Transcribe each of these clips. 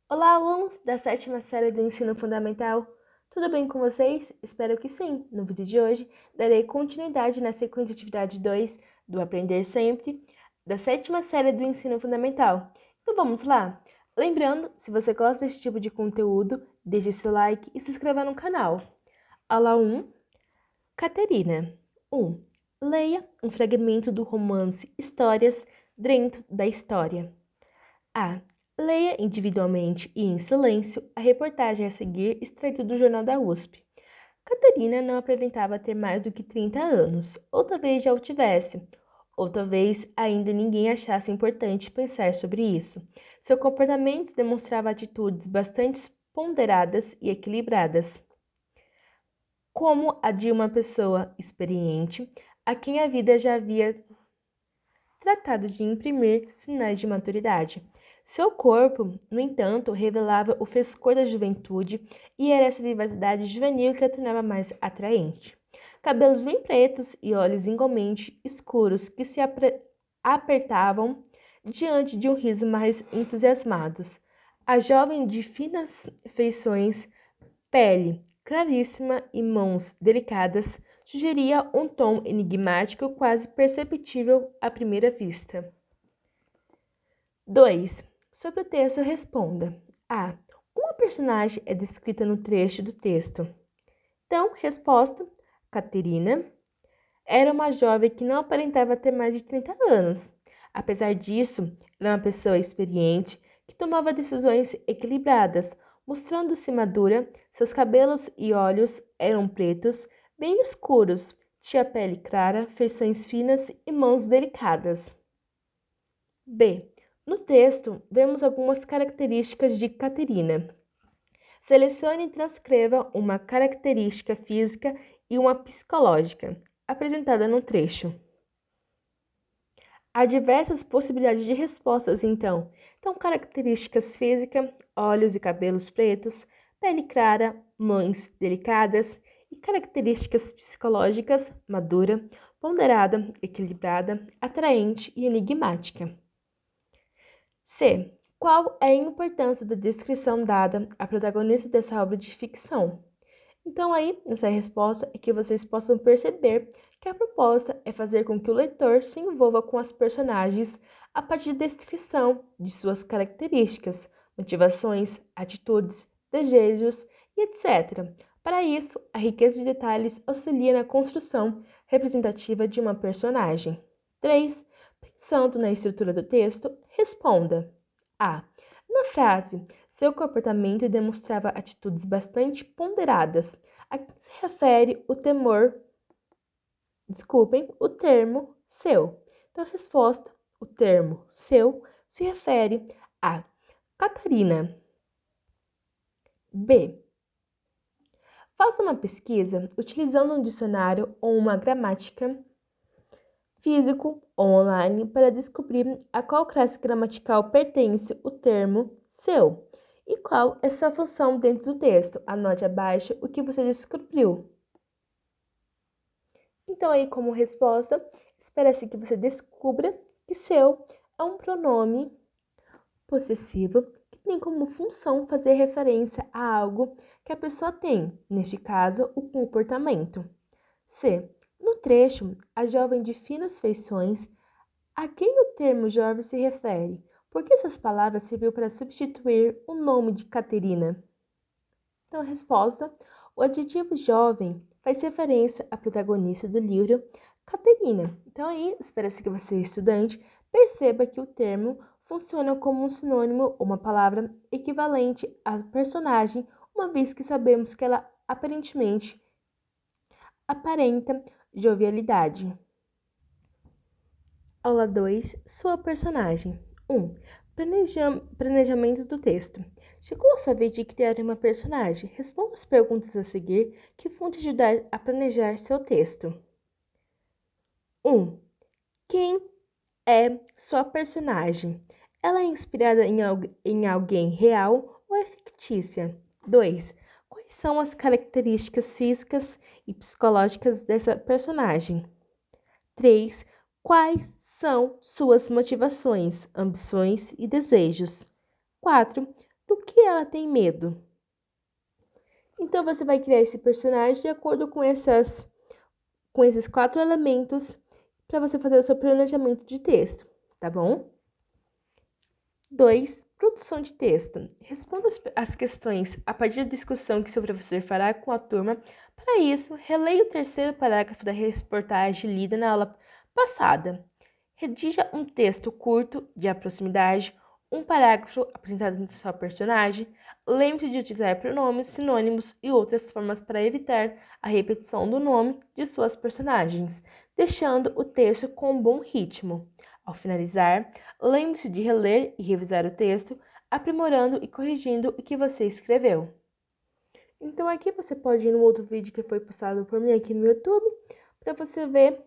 Olá, alunos da sétima série do Ensino Fundamental. Tudo bem com vocês? Espero que sim. No vídeo de hoje, darei continuidade na sequência de atividade 2 do Aprender Sempre, da sétima série do Ensino Fundamental. Então vamos lá? Lembrando, se você gosta desse tipo de conteúdo, deixe seu like e se inscreva no canal. Aula 1, Caterina. 1. Leia um fragmento do romance Histórias dentro da História. A. Leia individualmente e em silêncio a reportagem a seguir extraída do Jornal da USP. Catarina não aparentava ter mais do que 30 anos, ou talvez já o tivesse, ou talvez ainda ninguém achasse importante pensar sobre isso. Seu comportamento demonstrava atitudes bastante ponderadas e equilibradas, como a de uma pessoa experiente, a quem a vida já havia tratado de imprimir sinais de maturidade. Seu corpo, no entanto, revelava o frescor da juventude e era essa vivacidade juvenil que a tornava mais atraente. Cabelos bem pretos e olhos igualmente escuros que se apertavam diante de um riso mais entusiasmado. A jovem de finas feições, pele claríssima e mãos delicadas, sugeria um tom enigmático quase perceptível à primeira vista. 2. Sobre o texto, responda. A. Uma personagem é descrita no trecho do texto. Então, resposta: Caterina era uma jovem que não aparentava ter mais de 30 anos. Apesar disso, era uma pessoa experiente que tomava decisões equilibradas, mostrando-se madura. Seus cabelos e olhos eram pretos, bem escuros, tinha pele clara, feições finas e mãos delicadas. B. No texto, vemos algumas características de Caterina. Selecione e transcreva uma característica física e uma psicológica, apresentada no trecho. Há diversas possibilidades de respostas, então. Características físicas, olhos e cabelos pretos, pele clara, mãos delicadas, e características psicológicas, madura, ponderada, equilibrada, atraente e enigmática. C. Qual é a importância da descrição dada à protagonista dessa obra de ficção? Então, aí, nessa resposta é que vocês possam perceber que a proposta é fazer com que o leitor se envolva com as personagens a partir da descrição de suas características, motivações, atitudes, desejos e etc. Para isso, a riqueza de detalhes auxilia na construção representativa de uma personagem. 3. Pensando na estrutura do texto, responda. A. Na frase, seu comportamento demonstrava atitudes bastante ponderadas. A que se refere o termo seu. Então, resposta: o termo seu se refere a Catarina. B. Faça uma pesquisa utilizando um dicionário ou uma gramática físico ou online para descobrir a qual classe gramatical pertence o termo seu e qual é sua função dentro do texto. Anote abaixo o que você descobriu. Então, aí, como resposta, espera-se que você descubra que seu é um pronome possessivo que tem como função fazer referência a algo que a pessoa tem, neste caso, o comportamento. C. No trecho, a jovem de finas feições, a quem o termo jovem se refere? Por que essas palavras serviu para substituir o nome de Caterina? Então, a resposta: o adjetivo jovem faz referência à protagonista do livro, Caterina. Então, aí, espera-se que você, estudante, perceba que o termo funciona como um sinônimo ou uma palavra equivalente à personagem, uma vez que sabemos que ela aparentemente aparenta jovialidade. Aula 2. Sua personagem. 1. Planejamento do texto. Chegou a sua vez de criar uma personagem. Responda as perguntas a seguir que vão te ajudar a planejar seu texto. 1. Quem é sua personagem? Ela é inspirada em alguém real ou é fictícia? 2. Quais são as características físicas e psicológicas dessa personagem? 3. Quais são suas motivações, ambições e desejos? 4. Do que ela tem medo? Então, você vai criar esse personagem de acordo com esses 4 elementos para você fazer o seu planejamento de texto, tá bom? 2. Produção de texto. Responda as questões a partir da discussão que seu professor fará com a turma. Para isso, releia o 3º parágrafo da reportagem lida na aula passada. Redija um texto curto, de proximidade, um parágrafo apresentando sua personagem. Lembre-se de utilizar pronomes, sinônimos e outras formas para evitar a repetição do nome de suas personagens, deixando o texto com um bom ritmo. Ao finalizar, lembre-se de reler e revisar o texto, aprimorando e corrigindo o que você escreveu. Então aqui você pode ir no outro vídeo que foi postado por mim aqui no YouTube, para você ver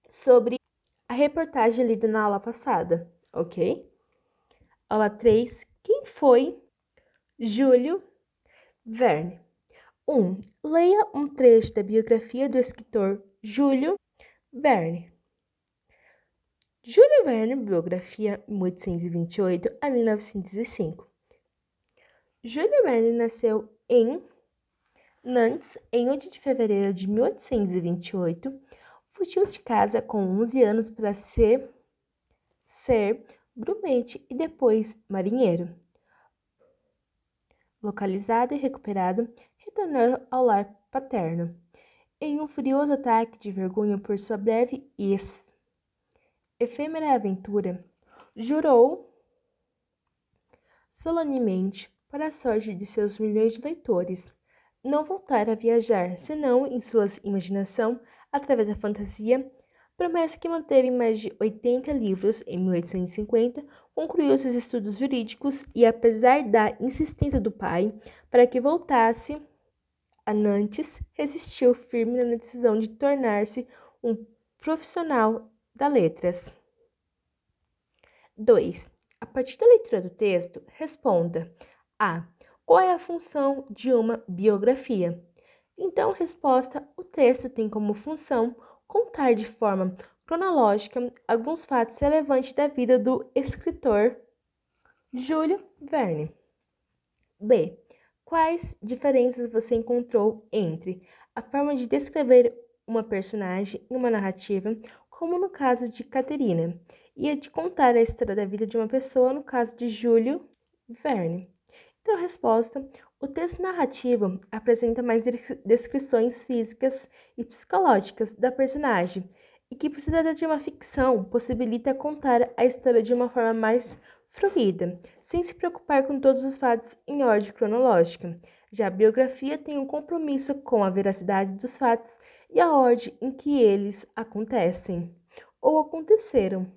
sobre a reportagem lida na aula passada, ok? Aula 3. Quem foi Júlio Verne? 1. Leia um trecho da biografia do escritor Júlio Verne. Júlio Verne, biografia 1828 a 1905. Júlio Verne nasceu em Nantes em 8 de fevereiro de 1828. Fugiu de casa com 11 anos para ser grumete e depois marinheiro. Localizado e recuperado, retornou ao lar paterno. Em um furioso ataque de vergonha por sua breve e efêmera aventura, jurou solenemente, para a sorte de seus milhões de leitores, não voltar a viajar, senão em sua imaginação, através da fantasia, promessa que manteve em mais de 80 livros em 1850, concluiu seus estudos jurídicos e, apesar da insistência do pai para que voltasse a Nantes, resistiu firme na decisão de tornar-se um profissional das letras. 2. A partir da leitura do texto, responda a. Qual é a função de uma biografia? Então, resposta: o texto tem como função contar de forma cronológica alguns fatos relevantes da vida do escritor Júlio Verne. B. Quais diferenças você encontrou entre a forma de descrever uma personagem em uma narrativa, como no caso de Caterina, e a de contar a história da vida de uma pessoa, no caso de Júlio Verne? Então, a resposta: o texto narrativo apresenta mais descrições físicas e psicológicas da personagem, e que, por se tratar de uma ficção, possibilita contar a história de uma forma mais fluida, sem se preocupar com todos os fatos em ordem cronológica. Já a biografia tem um compromisso com a veracidade dos fatos e a ordem em que eles acontecem ou aconteceram.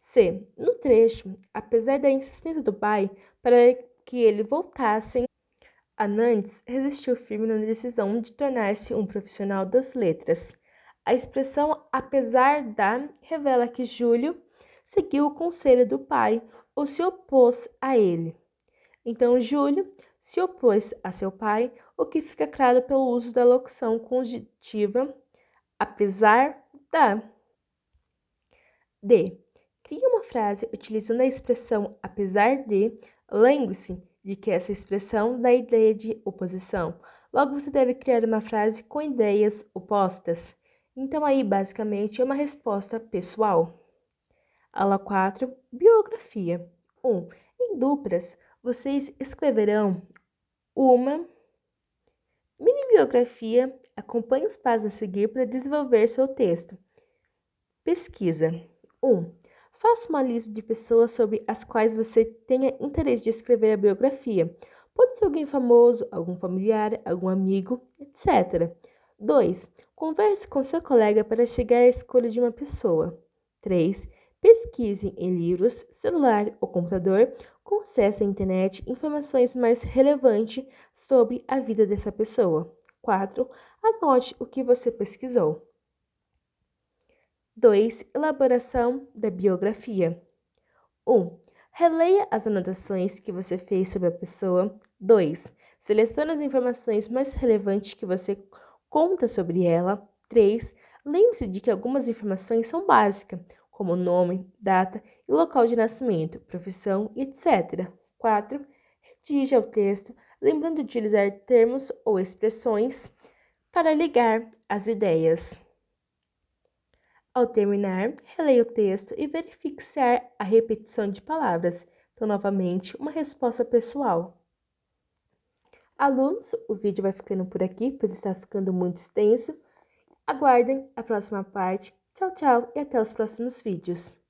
C. No trecho, apesar da insistência do pai para que ele voltasse a Nantes, resistiu firme na decisão de tornar-se um profissional das letras. A expressão apesar da revela que Júlio seguiu o conselho do pai ou se opôs a ele. Então, Júlio se opôs a seu pai, o que fica claro pelo uso da locução conjuntiva apesar da. D. Crie uma frase utilizando a expressão apesar de. Lembre-se de que essa expressão dá ideia de oposição. Logo, você deve criar uma frase com ideias opostas. Então, aí, basicamente, é uma resposta pessoal. Aula 4. Biografia. 1. Em duplas, vocês escreverão uma mini-biografia. Acompanhe os passos a seguir para desenvolver seu texto. Pesquisa. 1. Faça uma lista de pessoas sobre as quais você tenha interesse de escrever a biografia. Pode ser alguém famoso, algum familiar, algum amigo, etc. 2. Converse com seu colega para chegar à escolha de uma pessoa. 3. Pesquise em livros, celular ou computador, com acesso à internet, informações mais relevantes sobre a vida dessa pessoa. 4. Anote o que você pesquisou. 2. Elaboração da biografia. 1. Releia as anotações que você fez sobre a pessoa. 2. Selecione as informações mais relevantes que você conta sobre ela. 3. Lembre-se de que algumas informações são básicas, como nome, data e local de nascimento, profissão, etc. 4. dirija o texto, lembrando de utilizar termos ou expressões para ligar as ideias. Ao terminar, releia o texto e verifique se há a repetição de palavras. Então, novamente, uma resposta pessoal. Alunos, o vídeo vai ficando por aqui, pois está ficando muito extenso. Aguardem a próxima parte. Tchau, tchau e até os próximos vídeos.